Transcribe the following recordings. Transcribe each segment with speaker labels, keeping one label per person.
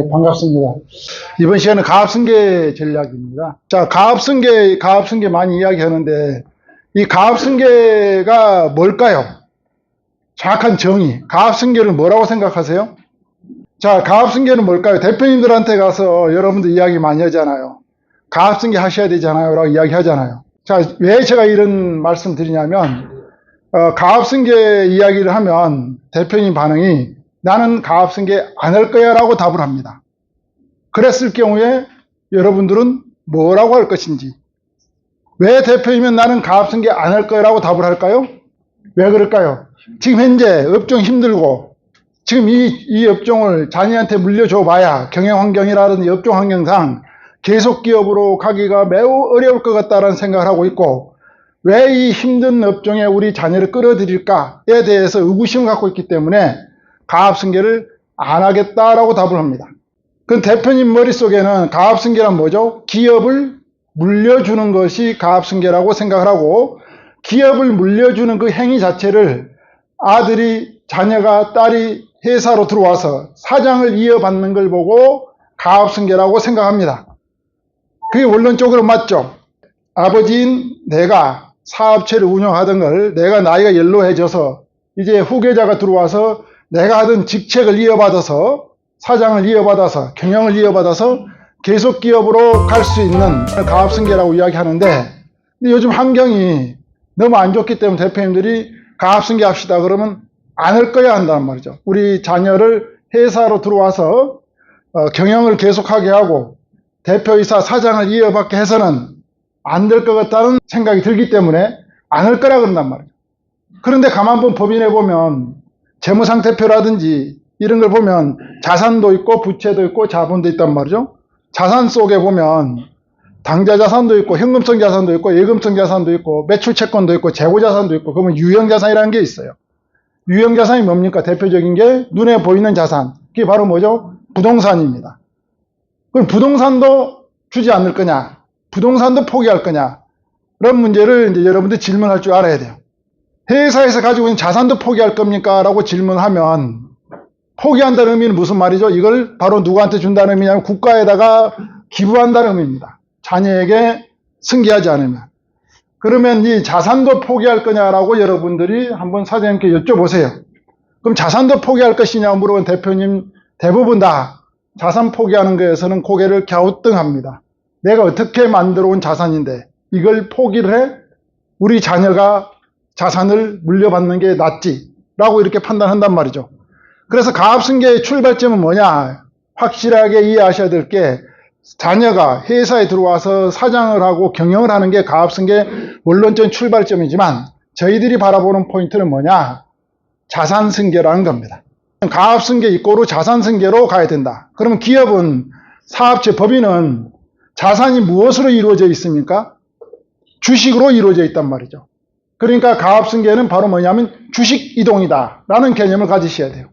Speaker 1: 네, 반갑습니다. 이번 시간은 가압승계 전략입니다. 자, 가압승계 많이 이야기하는데, 이 가압승계가 뭘까요? 정확한 정의. 가압승계를 뭐라고 생각하세요? 자, 가압승계는 뭘까요? 대표님들한테 가서 여러분들 이야기 많이 하잖아요. 가압승계 하셔야 되잖아요. 라고 이야기 하잖아요. 자, 왜 제가 이런 말씀 드리냐면, 가압승계 이야기를 하면 대표님 반응이 나는 가압승계 안 할 거야 라고 답을 합니다. 그랬을 경우에 여러분들은 뭐라고 할 것인지, 왜 대표이면 나는 가압승계 안 할 거야 라고 답을 할까요? 왜 그럴까요? 지금 현재 업종 힘들고 지금 이 업종을 자녀한테 물려줘 봐야 경영환경이라든지 업종 환경상 계속 기업으로 가기가 매우 어려울 것 같다는 생각을 하고 있고, 왜 이 힘든 업종에 우리 자녀를 끌어들일까에 대해서 의구심을 갖고 있기 때문에 가압승계를 안 하겠다라고 답을 합니다. 그 대표님 머릿속에는 가압승계란 뭐죠? 기업을 물려주는 것이 가압승계라고 생각을 하고, 기업을 물려주는 그 행위 자체를 아들이, 자녀가, 딸이 회사로 들어와서 사장을 이어받는 걸 보고 가압승계라고 생각합니다. 그게 원론적으로 맞죠? 아버지인 내가 사업체를 운영하던 걸 내가 나이가 연로해져서 이제 후계자가 들어와서 내가 하던 직책을 이어받아서 사장을 이어받아서 경영을 이어받아서 계속 기업으로 갈 수 있는 가압승계라고 이야기하는데, 근데 요즘 환경이 너무 안 좋기 때문에 대표님들이 가압승계 합시다 그러면 안 할 거야 한다는 말이죠. 우리 자녀를 회사로 들어와서 경영을 계속하게 하고 대표이사 사장을 이어받게 해서는 안 될 것 같다는 생각이 들기 때문에 안 할 거라 그런단 말이죠. 그런데 가만 보면 법인에 보면 재무상태표라든지 이런 걸 보면 자산도 있고 부채도 있고 자본도 있단 말이죠. 자산 속에 보면 당좌 자산도 있고 현금성 자산도 있고 예금성 자산도 있고 매출 채권도 있고 재고 자산도 있고, 그러면 유형 자산이라는 게 있어요. 유형 자산이 뭡니까? 대표적인 게 눈에 보이는 자산. 그게 바로 뭐죠? 부동산입니다. 그럼 부동산도 주지 않을 거냐? 부동산도 포기할 거냐? 그런 문제를 이제 여러분들 질문할 줄 알아야 돼요. 회사에서 가지고 있는 자산도 포기할 겁니까? 라고 질문하면, 포기한다는 의미는 무슨 말이죠? 이걸 바로 누구한테 준다는 의미냐면 국가에다가 기부한다는 의미입니다. 자녀에게 승계하지 않으면. 그러면 이 자산도 포기할 거냐라고 여러분들이 한번 사장님께 여쭤보세요. 그럼 자산도 포기할 것이냐고 물어본 대표님 대부분 다 자산 포기하는 것에서는 고개를 갸우뚱합니다. 내가 어떻게 만들어 온 자산인데 이걸 포기를 해? 우리 자녀가 자산을 물려받는 게 낫지 라고 이렇게 판단한단 말이죠. 그래서 가압승계의 출발점은 뭐냐? 확실하게 이해하셔야 될 게, 자녀가 회사에 들어와서 사장을 하고 경영을 하는 게 가압승계 원론적인 출발점이지만, 저희들이 바라보는 포인트는 뭐냐? 자산승계라는 겁니다. 가압승계 이꼬르 자산승계로 가야 된다. 그러면 기업은, 사업체, 법인은 자산이 무엇으로 이루어져 있습니까? 주식으로 이루어져 있단 말이죠. 그러니까 가압승계는 바로 뭐냐면 주식 이동이다 라는 개념을 가지셔야 돼요.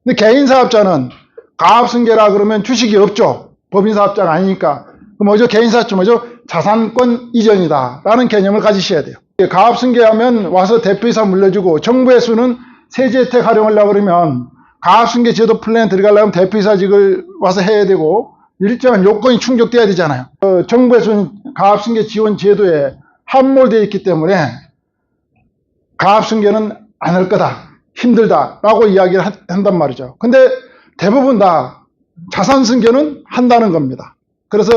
Speaker 1: 근데 개인사업자는 가압승계라 그러면 주식이 없죠. 법인사업자가 아니니까. 그럼 뭐죠? 개인사업자 뭐죠? 자산권 이전이다 라는 개념을 가지셔야 돼요. 가압승계하면 와서 대표이사 물려주고, 정부에서는 세제 혜택 활용하려고 그러면 가압승계 제도 플랜에 들어가려면 대표이사직을 와서 해야 되고 일정한 요건이 충족돼야 되잖아요. 정부에서는 가압승계 지원 제도에 함몰되어 있기 때문에 가압승계는 안 할 거다, 힘들다 라고 이야기를 한단 말이죠. 근데 대부분 다 자산승계는 한다는 겁니다. 그래서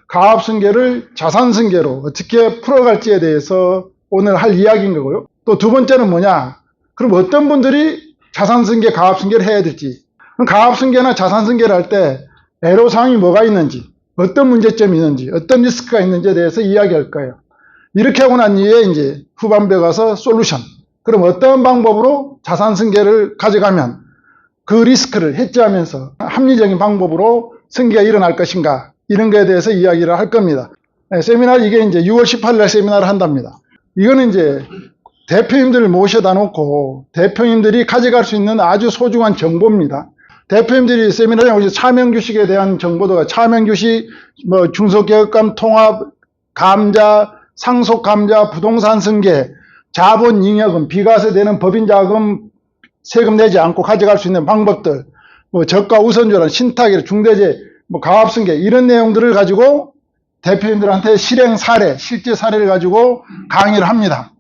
Speaker 1: 가압승계를 자산승계로 어떻게 풀어갈지에 대해서 오늘 할 이야기인 거고요. 또 두 번째는 뭐냐? 그럼 어떤 분들이 자산승계, 가압승계를 해야 될지, 가압승계나 자산승계를 할 때 애로사항이 뭐가 있는지, 어떤 문제점이 있는지, 어떤 리스크가 있는지에 대해서 이야기할 거예요. 이렇게 하고 난 이후에 이제 후반부에 가서 솔루션. 그럼 어떤 방법으로 자산승계를 가져가면 그 리스크를 해지하면서 합리적인 방법으로 승계가 일어날 것인가, 이런 거에 대해서 이야기를 할 겁니다. 세미나, 이게 이제 6월 18일 날 세미나를 한답니다. 이거는 이제 대표님들을 모셔다 놓고 대표님들이 가져갈 수 있는 아주 소중한 정보입니다. 대표님들이 세미나에 오셔서 차명주식에 대한 정보도, 차명주식, 중소기업감 통합, 감자, 상속감자, 부동산 승계, 자본잉여금, 비과세되는 법인자금 세금 내지 않고 가져갈 수 있는 방법들, 뭐 저가 우선주란 신탁일, 중대재, 뭐 가압승계 이런 내용들을 가지고 대표님들한테 실행 사례, 실제 사례를 가지고 강의를 합니다.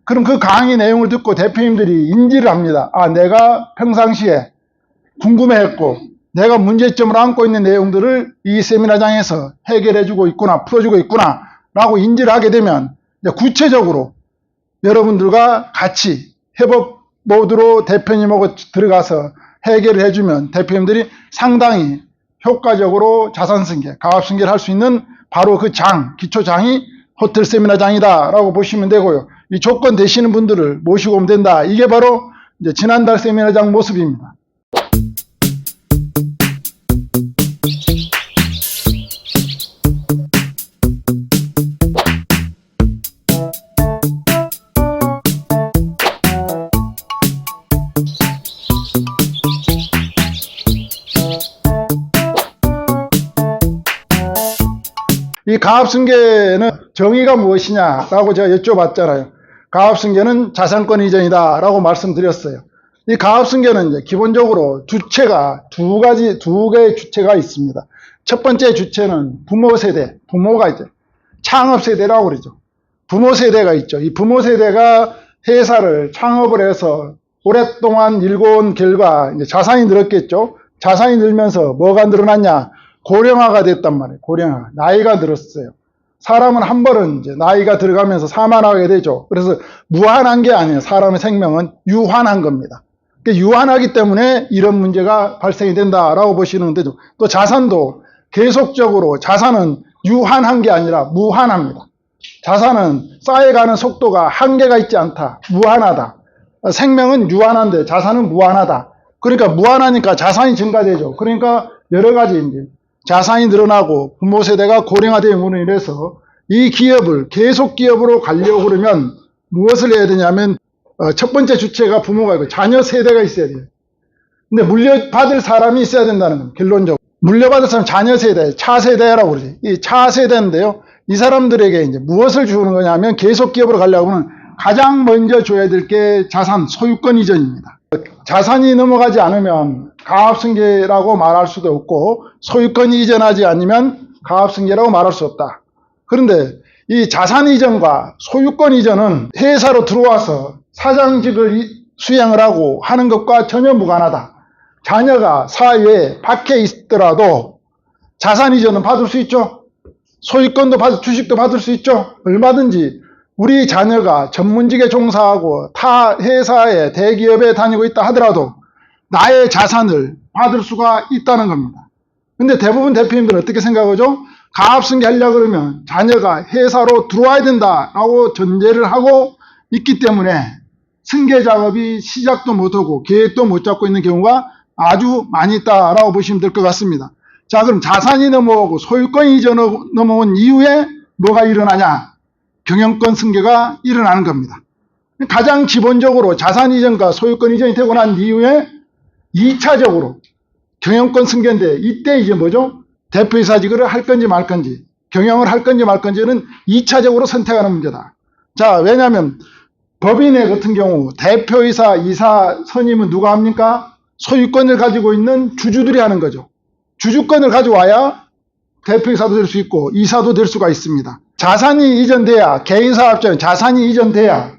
Speaker 1: 그럼 그 강의 내용을 듣고 대표님들이 인지를 합니다. 아, 내가 평상시에 궁금해했고 내가 문제점을 안고 있는 내용들을 이 세미나장에서 해결해주고 있구나, 풀어주고 있구나 라고 인지를 하게 되면 구체적으로 여러분들과 같이 협업 모드로 대표님하고 들어가서 해결을 해주면 대표님들이 상당히 효과적으로 자산승계, 가압승계를 할 수 있는 바로 그 장, 기초장이 호텔 세미나장이다 라고 보시면 되고요. 이 조건 되시는 분들을 모시고 오면 된다. 이게 바로 이제 지난달 세미나장 모습입니다. 이 가압승계는 정의가 무엇이냐라고 제가 여쭤봤잖아요. 가압승계는 자산권 이전이다 라고 말씀드렸어요. 이 가압승계는 이제 기본적으로 주체가 두 개의 주체가 있습니다. 첫 번째 주체는 부모 세대, 부모가 이제 창업 세대라고 그러죠. 부모 세대가 있죠. 이 부모 세대가 회사를 창업을 해서 오랫동안 일궈온 결과 이제 자산이 늘었겠죠. 자산이 늘면서 뭐가 늘어났냐? 고령화가 됐단 말이에요. 고령화. 나이가 들었어요. 사람은 한 번은 이제 나이가 들어가면서 사만하게 되죠. 그래서 무한한 게 아니에요. 사람의 생명은 유한한 겁니다. 유한하기 때문에 이런 문제가 발생이 된다라고 보시면 되죠. 또 자산도 계속적으로 자산은 유한한 게 아니라 무한합니다. 자산은 쌓여가는 속도가 한계가 있지 않다. 무한하다. 생명은 유한한데 자산은 무한하다. 그러니까 무한하니까 자산이 증가되죠. 그러니까 여러 가지 이제 자산이 늘어나고 부모 세대가 고령화됨으로 인해서 이 기업을 계속 기업으로 가려고 그러면 무엇을 해야 되냐면 첫 번째 주체가 부모가 있고 자녀 세대가 있어야 돼요. 근데 물려받을 사람이 있어야 된다는 겁니다. 결론적으로. 물려받을 사람 자녀 세대, 차세대라고 그러지. 이 차세대인데요. 이 사람들에게 이제 무엇을 주는 거냐면 계속 기업으로 가려고 하면 가장 먼저 줘야 될 게 자산, 소유권 이전입니다. 자산이 넘어가지 않으면 가압승계라고 말할 수도 없고 소유권이 이전하지 않으면 가압승계라고 말할 수 없다. 그런데 이 자산 이전과 소유권 이전은 회사로 들어와서 사장직을 수행을 하고 하는 것과 전혀 무관하다. 자녀가 사회에 밖에 있더라도 자산 이전은 받을 수 있죠. 소유권도 주식도 받을 수 있죠. 얼마든지 우리 자녀가 전문직에 종사하고 타 회사에 대기업에 다니고 있다 하더라도 나의 자산을 받을 수가 있다는 겁니다. 근데 대부분 대표님들은 어떻게 생각하죠? 가압승계 하려고 그러면 자녀가 회사로 들어와야 된다라고 전제를 하고 있기 때문에 승계 작업이 시작도 못하고 계획도 못 잡고 있는 경우가 아주 많이 있다라고 보시면 될 것 같습니다. 자, 그럼 자산이 넘어오고 소유권이 넘어온 이후에 뭐가 일어나냐? 경영권 승계가 일어나는 겁니다. 가장 기본적으로 자산 이전과 소유권 이전이 되고 난 이후에 2차적으로 경영권 승계인데 이때 이제 뭐죠? 대표이사직을 할 건지 말 건지 경영을 할 건지 말 건지는 2차적으로 선택하는 문제다. 자, 왜냐하면 법인의 같은 경우 대표이사, 이사 선임은 누가 합니까? 소유권을 가지고 있는 주주들이 하는 거죠. 주주권을 가져와야 대표이사도 될 수 있고 이사도 될 수가 있습니다. 자산이 이전돼야 개인사업자는 자산이 이전돼야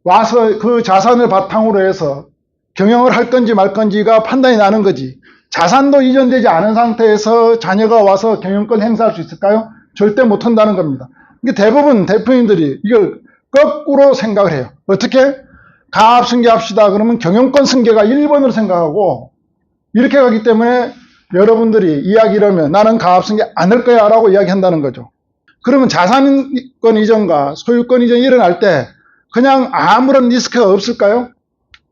Speaker 1: 와서 그 자산을 바탕으로 해서 경영을 할 건지 말 건지가 판단이 나는 거지. 자산도 이전되지 않은 상태에서 자녀가 와서 경영권 행사할 수 있을까요? 절대 못한다는 겁니다. 대부분 대표님들이 이걸 거꾸로 생각을 해요. 어떻게? 가압승계 합시다 그러면 경영권 승계가 1번으로 생각하고 이렇게 가기 때문에 여러분들이 이야기를 하면 나는 가압승계 안 할 거야 라고 이야기한다는 거죠. 그러면 자산권 이전과 소유권 이전이 일어날 때 그냥 아무런 리스크가 없을까요?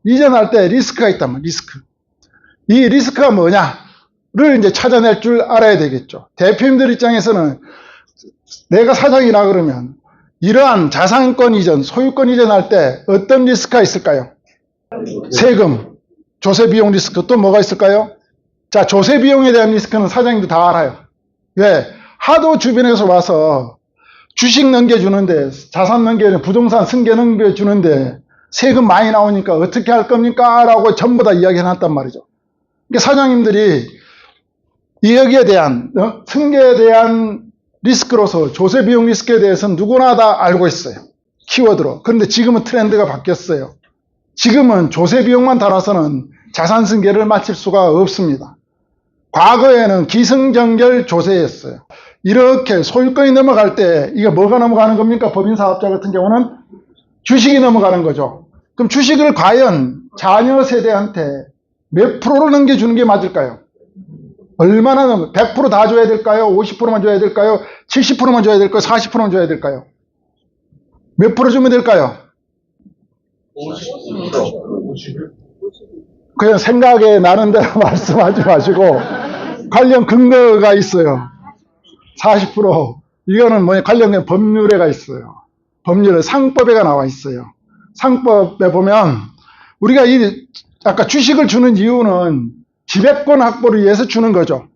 Speaker 1: 이전할 때 리스크가 있다면 리스크. 이 리스크가 뭐냐를 이제 찾아낼 줄 알아야 되겠죠. 대표님들 입장에서는 내가 사장이라 그러면 이러한 자산권 이전, 소유권 이전할 때 어떤 리스크가 있을까요? 세금, 조세 비용 리스크 또 뭐가 있을까요? 자, 조세 비용에 대한 리스크는 사장님도 다 알아요. 왜? 하도 주변에서 와서 주식 넘겨주는데, 자산 넘겨주는데, 부동산 승계 넘겨주는데 세금 많이 나오니까 어떻게 할 겁니까? 라고 전부 다 이야기해놨단 말이죠. 그러니까 사장님들이 여기에 대한 승계에 대한 리스크로서 조세 비용 리스크에 대해서는 누구나 다 알고 있어요. 키워드로. 그런데 지금은 트렌드가 바뀌었어요. 지금은 조세 비용만 달아서는 자산 승계를 마칠 수가 없습니다. 과거에는 기승전결 조세였어요. 이렇게 소유권이 넘어갈 때 이게 뭐가 넘어가는 겁니까? 법인사업자 같은 경우는 주식이 넘어가는 거죠. 그럼 주식을 과연 자녀 세대한테 몇 프로를 넘겨주는 게 맞을까요? 얼마나 100% 다 줘야 될까요? 50%만 줘야 될까요? 70%만 줘야 될까요? 40%만 줘야 될까요? 몇 프로 주면 될까요?
Speaker 2: 50%.
Speaker 1: 그냥 생각에 나는 대로 말씀하지 마시고 관련 근거가 있어요. 40%. 이거는 관련된 법률에가 있어요. 법률에 상법에가 나와 있어요. 상법에 보면 우리가 아까 주식을 주는 이유는 지배권 확보를 위해서 주는 거죠.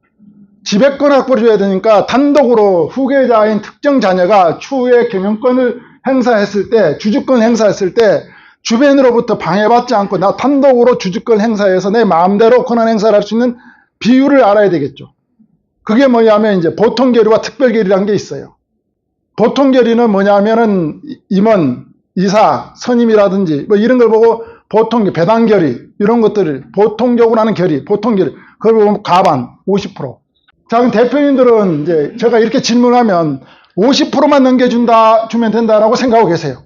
Speaker 1: 지배권 확보를 줘야 되니까 단독으로 후계자인 특정 자녀가 추후에 경영권을 행사했을 때, 주주권 행사했을 때 주변으로부터 방해받지 않고 나 단독으로 주주권 행사해서 내 마음대로 권한 행사를 할 수 있는 비율을 알아야 되겠죠. 그게 뭐냐면 이제 보통 결의와 특별 결의라는 게 있어요. 보통 결의는 뭐냐면은 임원, 이사, 선임이라든지 뭐 이런 걸 보고 보통 배당 결의 이런 것들을 보통적으로 하는 결의, 보통 결의 그걸 보면 과반 50%. 자, 그럼 대표님들은 이제 제가 이렇게 질문하면 50%만 넘겨준다 주면 된다라고 생각하고 계세요.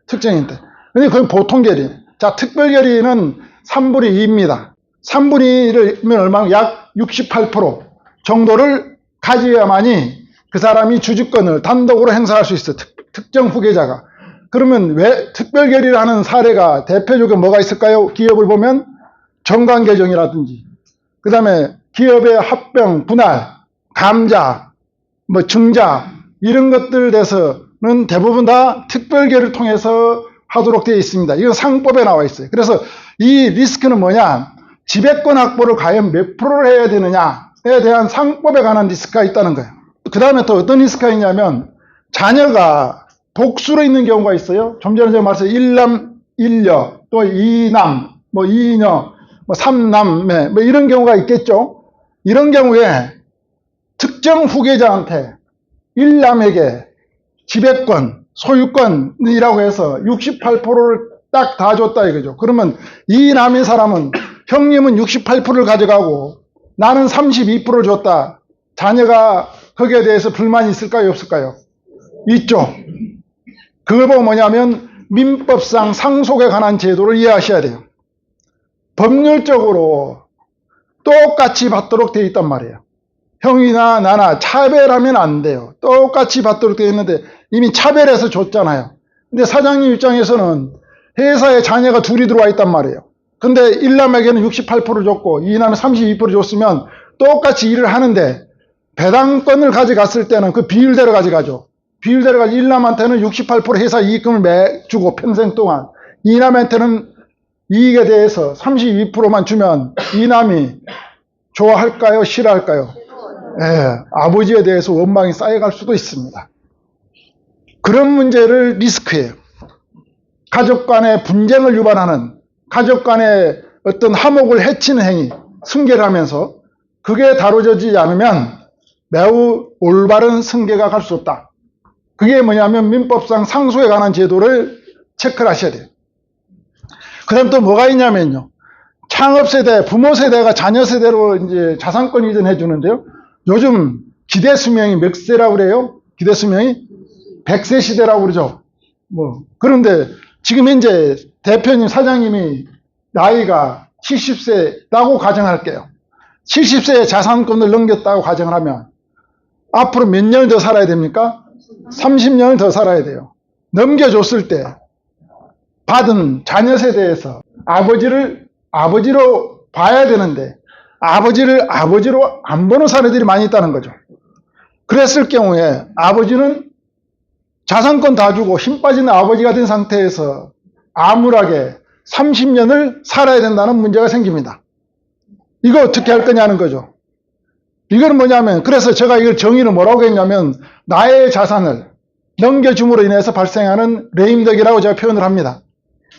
Speaker 1: 특정인한테. 근데 그건 보통 결의. 자, 특별 결의는 3분의 2입니다. 3분의 2를 얼마? 약 68% 정도를 가져야만이 그 사람이 주주권을 단독으로 행사할 수 있어요. 특정 후계자가. 그러면 왜 특별 결의를 하는 사례가 대표적으로 뭐가 있을까요? 기업을 보면 정관계정이라든지 그 다음에 기업의 합병, 분할, 감자, 뭐 증자 이런 것들 대해서는 대부분 다 특별 결의를 통해서 하도록 되어 있습니다. 이건 상법에 나와 있어요. 그래서 이 리스크는 뭐냐? 지배권 확보를 과연 몇 프로를 해야 되느냐에 대한 상법에 관한 리스크가 있다는 거예요. 그 다음에 또 어떤 리스크가 있냐면 자녀가 독수로 있는 경우가 있어요. 좀 전에 제가 말했어요. 1남 1녀, 또 2남, 뭐 2녀, 뭐 3남매, 뭐 이런 경우가 있겠죠. 이런 경우에 특정 후계자한테 1남에게 지배권, 소유권이라고 해서 68%를 딱 다 줬다 이거죠. 그러면 이 남의 사람은 형님은 68%를 가져가고 나는 32%를 줬다. 자녀가 거기에 대해서 불만이 있을까요? 없을까요? 있죠. 그걸 보면 뭐냐면 민법상 상속에 관한 제도를 이해하셔야 돼요. 법률적으로 똑같이 받도록 되어 있단 말이에요. 형이나 나나 차별하면 안 돼요. 똑같이 받도록 되어 있는데 이미 차별해서 줬잖아요. 근데 사장님 입장에서는 회사에 자녀가 둘이 들어와 있단 말이에요. 근데 1남에게는 68% 줬고 2남에 32% 줬으면 똑같이 일을 하는데 배당권을 가져갔을 때는 그 비율대로 가져가죠. 비율대로 가지고 1남한테는 68% 회사 이익금을 주고 평생 동안 2남한테는 이익에 대해서 32%만 주면 2남이 좋아할까요? 싫어할까요? 예, 아버지에 대해서 원망이 쌓여갈 수도 있습니다. 그런 문제를 리스크예요. 가족 간의 분쟁을 유발하는, 가족 간의 어떤 화목을 해치는 행위, 승계를 하면서 그게 다뤄지지 않으면 매우 올바른 승계가 갈 수 없다. 그게 뭐냐면 민법상 상속에 관한 제도를 체크를 하셔야 돼요. 그 다음 또 뭐가 있냐면요. 창업 세대, 부모 세대가 자녀 세대로 이제 자산권 이전해 주는데요. 요즘 기대 수명이 몇 세라고 그래요? 기대 수명이 100세 시대라고 그러죠. 그런데 지금 현재 대표님, 사장님이 나이가 70세라고 가정할게요. 70세에 자산권을 넘겼다고 가정을 하면 앞으로 몇 년을 더 살아야 됩니까? 30년을 더 살아야 돼요. 넘겨줬을 때 받은 자녀 세대에서 아버지를 아버지로 봐야 되는데 아버지를 아버지로 안 보는 사례들이 많이 있다는 거죠. 그랬을 경우에 아버지는 자산권 다 주고 힘 빠진 아버지가 된 상태에서 암울하게 30년을 살아야 된다는 문제가 생깁니다. 이거 어떻게 할 거냐는 거죠. 이건 뭐냐면, 그래서 제가 이걸 정의를 뭐라고 했냐면 나의 자산을 넘겨줌으로 인해서 발생하는 레임덕이라고 제가 표현을 합니다.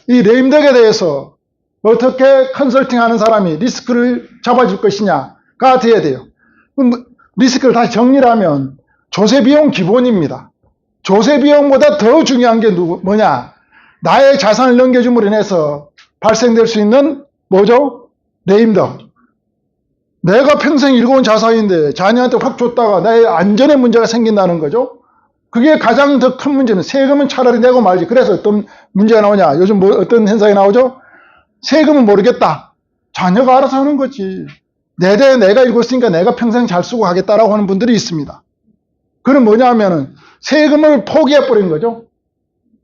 Speaker 1: 이 레임덕에 대해서 어떻게 컨설팅 하는 사람이 리스크를 잡아줄 것이냐가 돼야 돼요. 그럼 리스크를 다시 정리를 하면 조세비용 기본입니다. 조세비용보다 더 중요한 게 뭐냐? 나의 자산을 넘겨줌으로 인해서 발생될 수 있는 뭐죠? 레임덕. 내가 평생 일궈온 자산인데 자녀한테 확 줬다가 나의 안전에 문제가 생긴다는 거죠. 그게 가장 더 큰 문제는 세금은 차라리 내고 말지. 그래서 어떤 문제가 나오냐? 요즘 어떤 현상이 나오죠? 세금은 모르겠다. 자녀가 알아서 하는 거지. 내 대 내가 일궜으니까 내가 평생 잘 쓰고 가겠다라고 하는 분들이 있습니다. 그럼 뭐냐 하면은 세금을 포기해버린 거죠.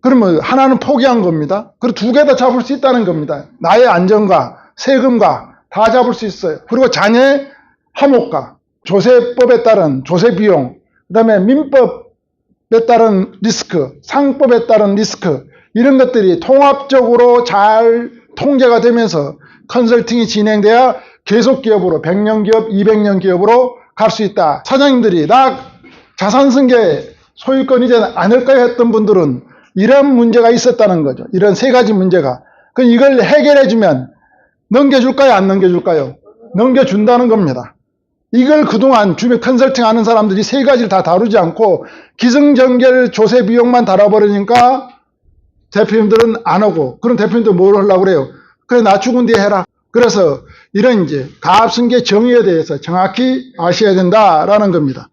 Speaker 1: 그러면 하나는 포기한 겁니다. 그리고 두 개 다 잡을 수 있다는 겁니다. 나의 안전과 세금과 다 잡을 수 있어요. 그리고 자녀의 화목과 조세법에 따른 조세 비용, 그 다음에 민법에 따른 리스크, 상법에 따른 리스크, 이런 것들이 통합적으로 잘 통제가 되면서 컨설팅이 진행돼야 계속 기업으로 100년 기업, 200년 기업으로 갈 수 있다. 사장님들이 나 자산 승계 소유권 이제 안 할까요 했던 분들은 이런 문제가 있었다는 거죠. 이런 세 가지 문제가. 그럼 이걸 해결해주면 넘겨줄까요? 안 넘겨줄까요? 넘겨준다는 겁니다. 이걸 그동안 주변 컨설팅 하는 사람들이 세 가지를 다 다루지 않고 기승전결 조세 비용만 다뤄버리니까 대표님들은 안 하고, 그럼 대표님들 뭘 하려고 그래요? 그래, 나 죽은 뒤에 해라. 그래서 이런 이제 가압승계 정의에 대해서 정확히 아셔야 된다라는 겁니다.